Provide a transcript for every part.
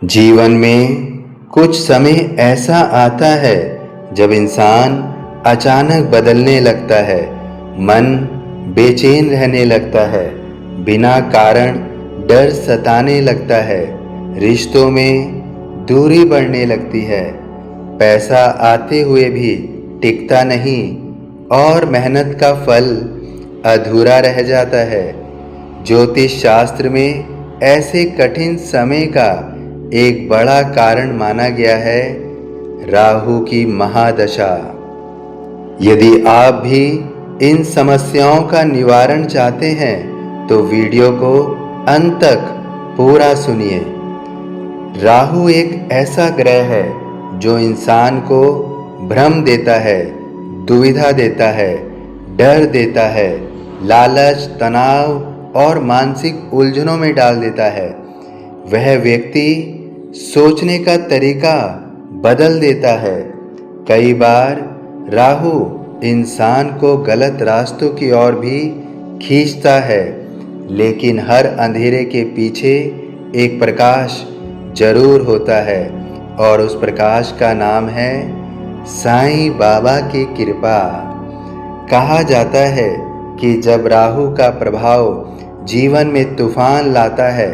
जीवन में कुछ समय ऐसा आता है जब इंसान अचानक बदलने लगता है। मन बेचैन रहने लगता है, बिना कारण डर सताने लगता है, रिश्तों में दूरी बढ़ने लगती है, पैसा आते हुए भी टिकता नहीं और मेहनत का फल अधूरा रह जाता है। ज्योतिष शास्त्र में ऐसे कठिन समय का एक बड़ा कारण माना गया है राहु की महादशा। यदि आप भी इन समस्याओं का निवारण चाहते हैं तो वीडियो को अंत तक पूरा सुनिए। राहु एक ऐसा ग्रह है जो इंसान को भ्रम देता है, दुविधा देता है, डर देता है, लालच, तनाव और मानसिक उलझनों में डाल देता है। वह व्यक्ति सोचने का तरीका बदल देता है। कई बार राहु इंसान को गलत रास्तों की ओर भी खींचता है, लेकिन हर अंधेरे के पीछे एक प्रकाश जरूर होता है और उस प्रकाश का नाम है साईं बाबा की कृपा। कहा जाता है कि जब राहु का प्रभाव जीवन में तूफान लाता है,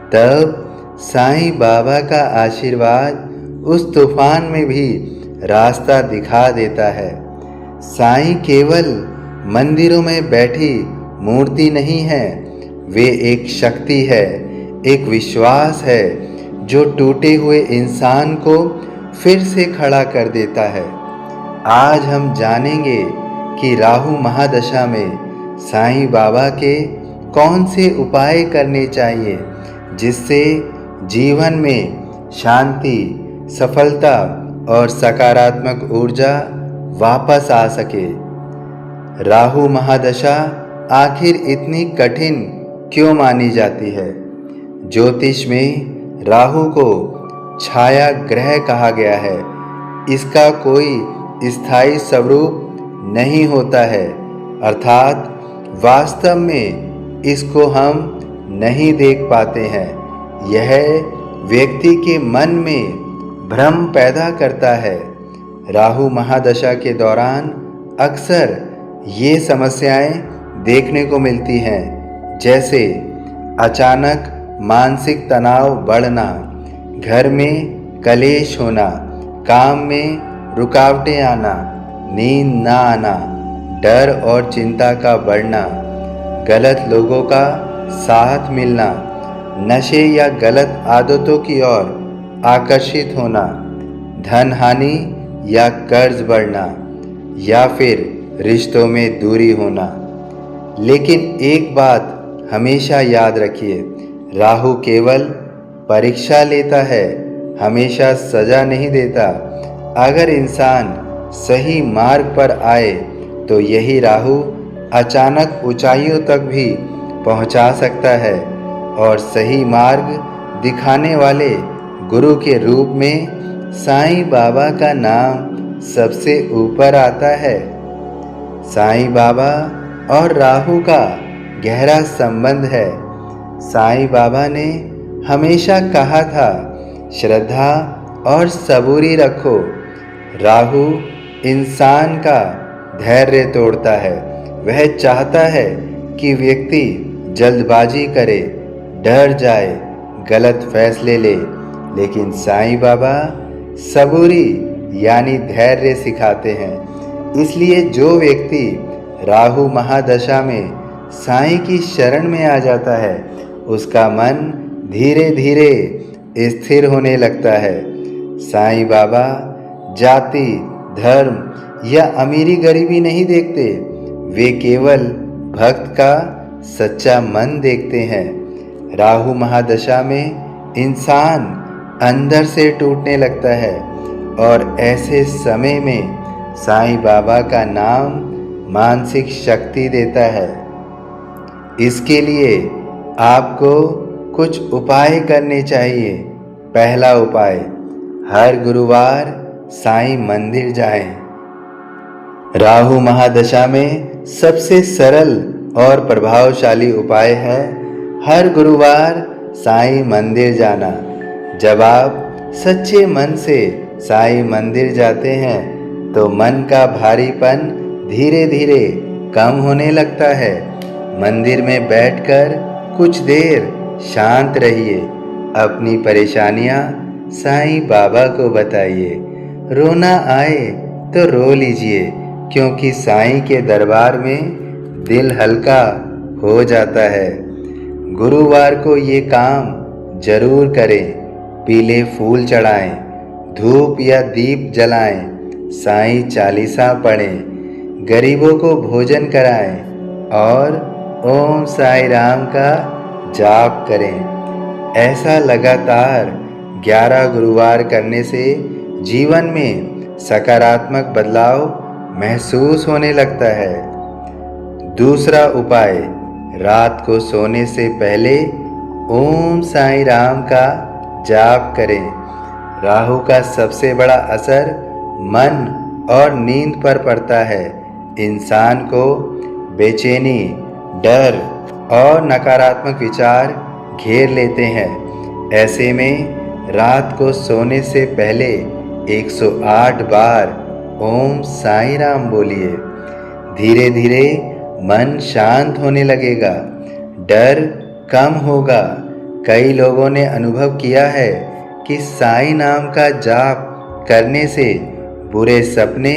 तब साईं बाबा का आशीर्वाद उस तूफान में भी रास्ता दिखा देता है। साईं केवल मंदिरों में बैठी मूर्ति नहीं है, वे एक शक्ति है, एक विश्वास है जो टूटे हुए इंसान को फिर से खड़ा कर देता है। आज हम जानेंगे कि राहु महादशा में साईं बाबा के कौन से उपाय करने चाहिए जिससे जीवन में शांति, सफलता और सकारात्मक ऊर्जा वापस आ सके। राहु महादशा आखिर इतनी कठिन क्यों मानी जाती है? ज्योतिष में राहु को छाया ग्रह कहा गया है। इसका कोई स्थायी स्वरूप नहीं होता है, अर्थात वास्तव में इसको हम नहीं देख पाते हैं। यह व्यक्ति के मन में भ्रम पैदा करता है। राहु महादशा के दौरान अक्सर ये समस्याएं देखने को मिलती हैं, जैसे अचानक मानसिक तनाव बढ़ना, घर में कलेश होना, काम में रुकावटें आना, नींद ना आना, डर और चिंता का बढ़ना, गलत लोगों का साथ मिलना, नशे या गलत आदतों की ओर आकर्षित होना, धन हानि या कर्ज बढ़ना, या फिर रिश्तों में दूरी होना। लेकिन एक बात हमेशा याद रखिए, राहु केवल परीक्षा लेता है, हमेशा सजा नहीं देता। अगर इंसान सही मार्ग पर आए तो यही राहु अचानक ऊंचाइयों तक भी पहुंचा सकता है और सही मार्ग दिखाने वाले गुरु के रूप में साईं बाबा का नाम सबसे ऊपर आता है। साईं बाबा और राहु का गहरा संबंध है। साईं बाबा ने हमेशा कहा था, श्रद्धा और सबूरी रखो। राहु इंसान का धैर्य तोड़ता है। वह चाहता है कि व्यक्ति जल्दबाजी करे, डर जाए, गलत फैसले ले, लेकिन साईं बाबा सबूरी यानी धैर्य सिखाते हैं। इसलिए जो व्यक्ति राहु महादशा में साईं की शरण में आ जाता है, उसका मन धीरे धीरे स्थिर होने लगता है। साईं बाबा जाति, धर्म या अमीरी गरीबी नहीं देखते, वे केवल भक्त का सच्चा मन देखते हैं। राहु महादशा में इंसान अंदर से टूटने लगता है और ऐसे समय में साईं बाबा का नाम मानसिक शक्ति देता है। इसके लिए आपको कुछ उपाय करने चाहिए। पहला उपाय, हर गुरुवार साईं मंदिर जाएं। राहु महादशा में सबसे सरल और प्रभावशाली उपाय है हर गुरुवार साईं मंदिर जाना। जब आप सच्चे मन से साईं मंदिर जाते हैं तो मन का भारीपन धीरे धीरे कम होने लगता है। मंदिर में बैठकर कुछ देर शांत रहिए, अपनी परेशानियां साईं बाबा को बताइए। रोना आए तो रो लीजिए, क्योंकि साईं के दरबार में दिल हल्का हो जाता है। गुरुवार को ये काम जरूर करें। पीले फूल चढ़ाएं, धूप या दीप जलाएं, साईं चालीसा पढ़ें, गरीबों को भोजन कराएं और ओम साईं राम का जाप करें। ऐसा लगातार 11 गुरुवार करने से जीवन में सकारात्मक बदलाव महसूस होने लगता है। दूसरा उपाय, रात को सोने से पहले ओम साईं राम का जाप करें। राहु का सबसे बड़ा असर मन और नींद पर पड़ता है। इंसान को बेचैनी, डर और नकारात्मक विचार घेर लेते हैं। ऐसे में रात को सोने से पहले 108 बार ओम साईं राम बोलिए। धीरे धीरे मन शांत होने लगेगा, डर कम होगा। कई लोगों ने अनुभव किया है कि साईं नाम का जाप करने से बुरे सपने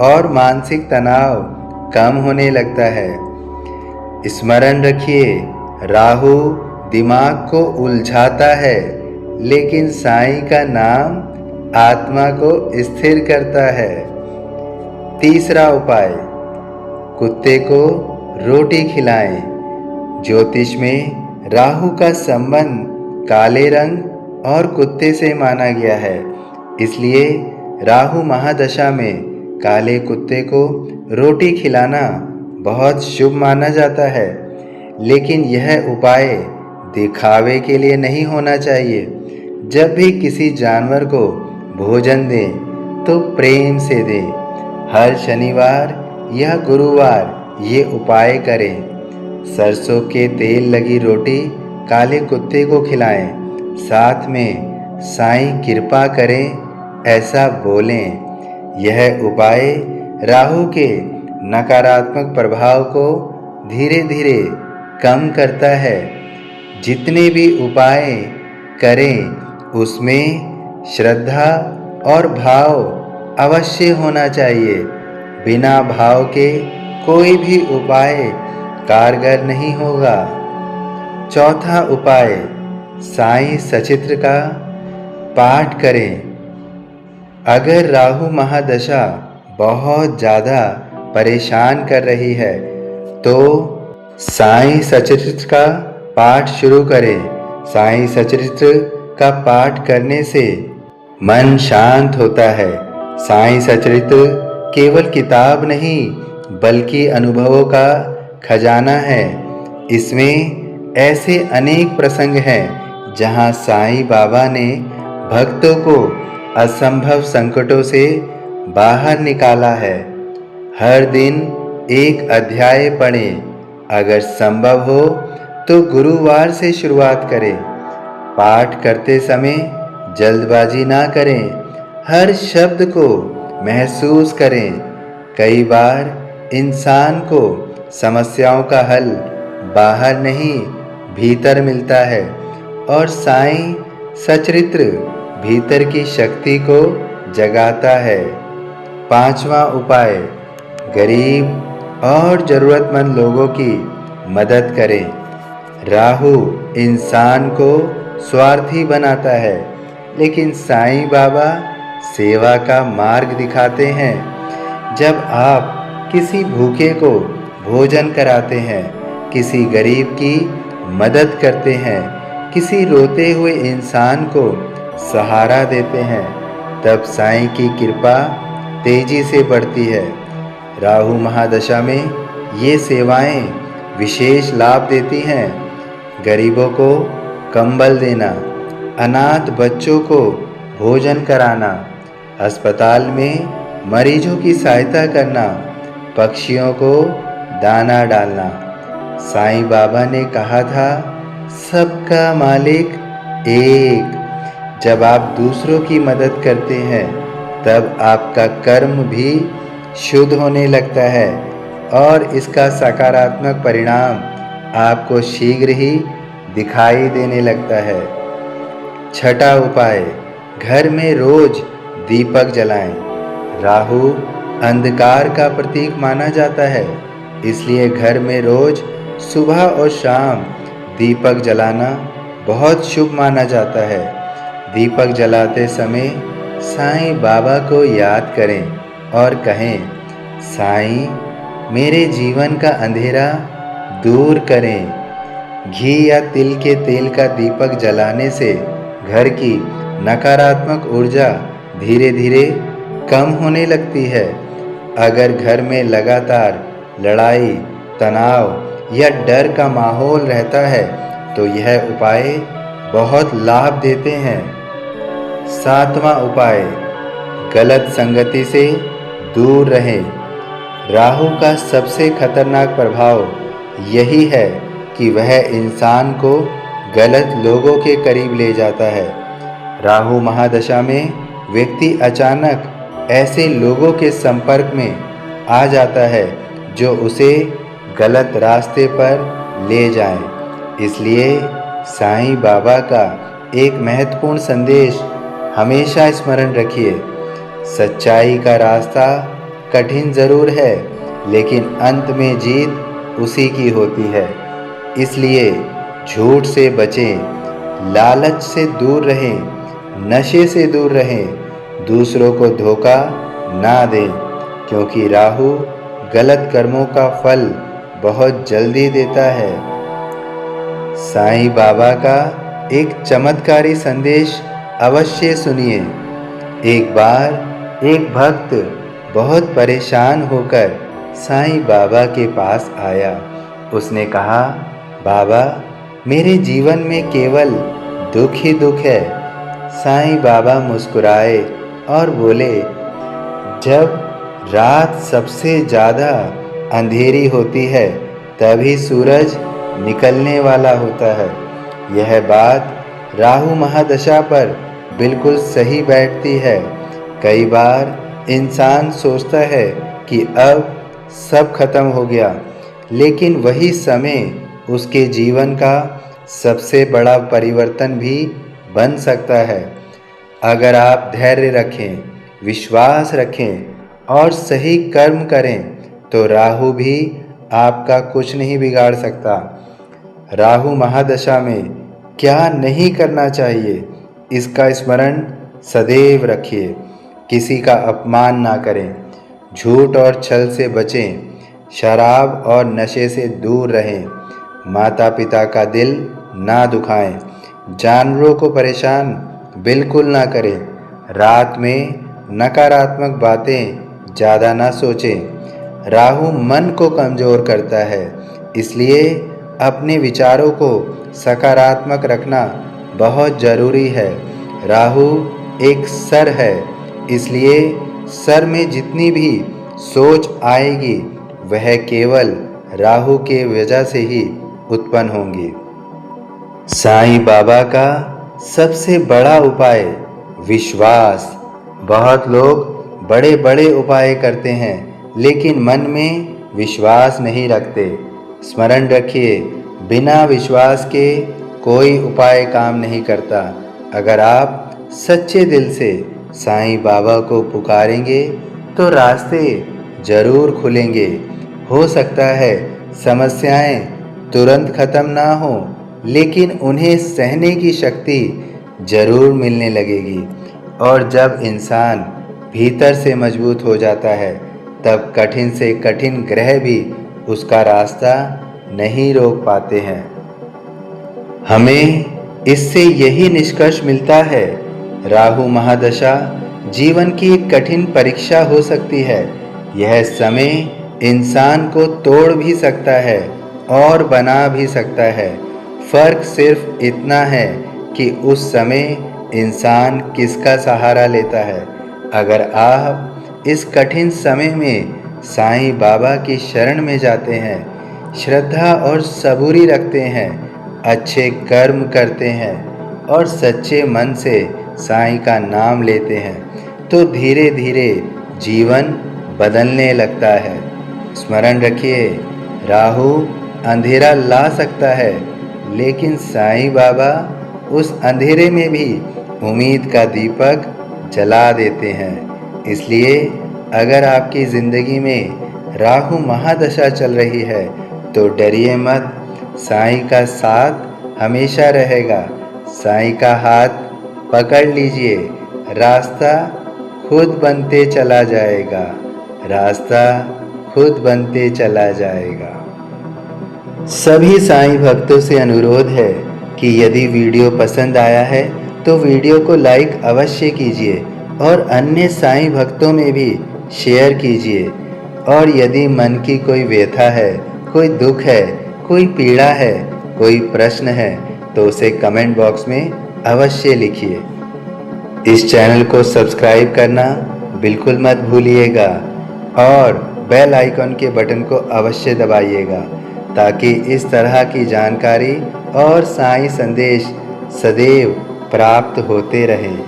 और मानसिक तनाव कम होने लगता है। स्मरण रखिए, राहु दिमाग को उलझाता है, लेकिन साईं का नाम आत्मा को स्थिर करता है। तीसरा उपाय, कुत्ते को रोटी खिलाएं। ज्योतिष में राहु का संबंध काले रंग और कुत्ते से माना गया है, इसलिए राहु महादशा में काले कुत्ते को रोटी खिलाना बहुत शुभ माना जाता है। लेकिन यह उपाय दिखावे के लिए नहीं होना चाहिए। जब भी किसी जानवर को भोजन दें तो प्रेम से दें। हर शनिवार या गुरुवार ये उपाय करें। सरसों के तेल लगी रोटी काले कुत्ते को खिलाएं। साथ में साईं कृपा करें ऐसा बोलें। यह उपाय राहु के नकारात्मक प्रभाव को धीरे धीरे कम करता है। जितने भी उपाय करें उसमें श्रद्धा और भाव अवश्य होना चाहिए। बिना भाव के कोई भी उपाय कारगर नहीं होगा। चौथा उपाय, साईं सचित्र का पाठ करें। अगर राहु महादशा बहुत ज़्यादा परेशान कर रही है तो साईं सचरित्र का पाठ शुरू करें। साईं सचरित्र का पाठ करने से मन शांत होता है। साईं सचरित्र केवल किताब नहीं बल्कि अनुभवों का खजाना है। इसमें ऐसे अनेक प्रसंग हैं जहां साईं बाबा ने भक्तों को असंभव संकटों से बाहर निकाला है। हर दिन एक अध्याय पढ़ें। अगर संभव हो तो गुरुवार से शुरुआत करें। पाठ करते समय जल्दबाजी ना करें। हर शब्द को महसूस करें। कई बार इंसान को समस्याओं का हल बाहर नहीं भीतर मिलता है और साईं सचरित्र भीतर की शक्ति को जगाता है। पांचवा उपाय, गरीब और ज़रूरतमंद लोगों की मदद करें। राहु इंसान को स्वार्थी बनाता है, लेकिन साईं बाबा सेवा का मार्ग दिखाते हैं। जब आप किसी भूखे को भोजन कराते हैं, किसी गरीब की मदद करते हैं, किसी रोते हुए इंसान को सहारा देते हैं, तब साईं की कृपा तेजी से बढ़ती है। राहु महादशा में ये सेवाएं विशेष लाभ देती हैं। गरीबों को कंबल देना, अनाथ बच्चों को भोजन कराना, अस्पताल में मरीजों की सहायता करना, पक्षियों को दाना डालना। साईं बाबा ने कहा था, सबका मालिक एक। जब आप दूसरों की मदद करते हैं तब आपका कर्म भी शुद्ध होने लगता है और इसका सकारात्मक परिणाम आपको शीघ्र ही दिखाई देने लगता है। छठा उपाय, घर में रोज दीपक जलाएं। राहु अंधकार का प्रतीक माना जाता है, इसलिए घर में रोज सुबह और शाम दीपक जलाना बहुत शुभ माना जाता है। दीपक जलाते समय साईं बाबा को याद करें और कहें, साईं मेरे जीवन का अंधेरा दूर करें। घी या तिल के तेल का दीपक जलाने से घर की नकारात्मक ऊर्जा धीरे धीरे कम होने लगती है। अगर घर में लगातार लड़ाई, तनाव या डर का माहौल रहता है तो यह उपाय बहुत लाभ देते हैं। सातवां उपाय, गलत संगति से दूर रहें। राहु का सबसे खतरनाक प्रभाव यही है कि वह इंसान को गलत लोगों के करीब ले जाता है। राहु महादशा में व्यक्ति अचानक ऐसे लोगों के संपर्क में आ जाता है जो उसे गलत रास्ते पर ले जाएं। इसलिए साईं बाबा का एक महत्वपूर्ण संदेश हमेशा स्मरण रखिए, सच्चाई का रास्ता कठिन ज़रूर है लेकिन अंत में जीत उसी की होती है। इसलिए झूठ से बचें, लालच से दूर रहें, नशे से दूर रहें, दूसरों को धोखा ना दें, क्योंकि राहु गलत कर्मों का फल बहुत जल्दी देता है। साईं बाबा का एक चमत्कारी संदेश अवश्य सुनिए। एक बार एक भक्त बहुत परेशान होकर साईं बाबा के पास आया। उसने कहा, बाबा मेरे जीवन में केवल दुख ही दुख है। साईं बाबा मुस्कुराए और बोले, जब रात सबसे ज़्यादा अंधेरी होती है तभी सूरज निकलने वाला होता है। यह बात राहु महादशा पर बिल्कुल सही बैठती है। कई बार इंसान सोचता है कि अब सब खत्म हो गया, लेकिन वही समय उसके जीवन का सबसे बड़ा परिवर्तन भी बन सकता है। अगर आप धैर्य रखें, विश्वास रखें और सही कर्म करें तो राहु भी आपका कुछ नहीं बिगाड़ सकता। राहु महादशा में क्या नहीं करना चाहिए, इसका स्मरण सदैव रखिए। किसी का अपमान ना करें, झूठ और छल से बचें, शराब और नशे से दूर रहें, माता पिता का दिल ना दुखाएं, जानवरों को परेशान बिल्कुल ना करें, रात में नकारात्मक बातें ज़्यादा ना सोचें। राहु मन को कमज़ोर करता है, इसलिए अपने विचारों को सकारात्मक रखना बहुत ज़रूरी है। राहु एक सर है, इसलिए सर में जितनी भी सोच आएगी वह केवल राहु के वजह से ही उत्पन्न होंगी। साईं बाबा का सबसे बड़ा उपाय विश्वास। बहुत लोग बड़े बड़े उपाय करते हैं लेकिन मन में विश्वास नहीं रखते। स्मरण रखिए, बिना विश्वास के कोई उपाय काम नहीं करता। अगर आप सच्चे दिल से साईं बाबा को पुकारेंगे तो रास्ते जरूर खुलेंगे। हो सकता है समस्याएं तुरंत खत्म ना हो, लेकिन उन्हें सहने की शक्ति जरूर मिलने लगेगी। और जब इंसान भीतर से मजबूत हो जाता है तब कठिन से कठिन ग्रह भी उसका रास्ता नहीं रोक पाते हैं। हमें इससे यही निष्कर्ष मिलता है, राहु महादशा जीवन की एक कठिन परीक्षा हो सकती है। यह समय इंसान को तोड़ भी सकता है और बना भी सकता है। फर्क सिर्फ इतना है कि उस समय इंसान किसका सहारा लेता है। अगर आप इस कठिन समय में साईं बाबा की शरण में जाते हैं, श्रद्धा और सबूरी रखते हैं, अच्छे कर्म करते हैं और सच्चे मन से साईं का नाम लेते हैं तो धीरे धीरे जीवन बदलने लगता है। स्मरण रखिए, राहु अंधेरा ला सकता है, लेकिन साईं बाबा उस अंधेरे में भी उम्मीद का दीपक जला देते हैं। इसलिए अगर आपकी ज़िंदगी में राहु महादशा चल रही है तो डरिए मत, साईं का साथ हमेशा रहेगा। साईं का हाथ पकड़ लीजिए, रास्ता खुद बनते चला जाएगा, रास्ता खुद बनते चला जाएगा। सभी साईं भक्तों से अनुरोध है कि यदि वीडियो पसंद आया है तो वीडियो को लाइक अवश्य कीजिए और अन्य साईं भक्तों में भी शेयर कीजिए। और यदि मन की कोई व्यथा है, कोई दुख है, कोई पीड़ा है, कोई प्रश्न है तो उसे कमेंट बॉक्स में अवश्य लिखिए। इस चैनल को सब्सक्राइब करना बिल्कुल मत भूलिएगा और बेल आइकॉन के बटन को अवश्य दबाइएगा ताकि इस तरह की जानकारी और साईं संदेश सदैव प्राप्त होते रहें।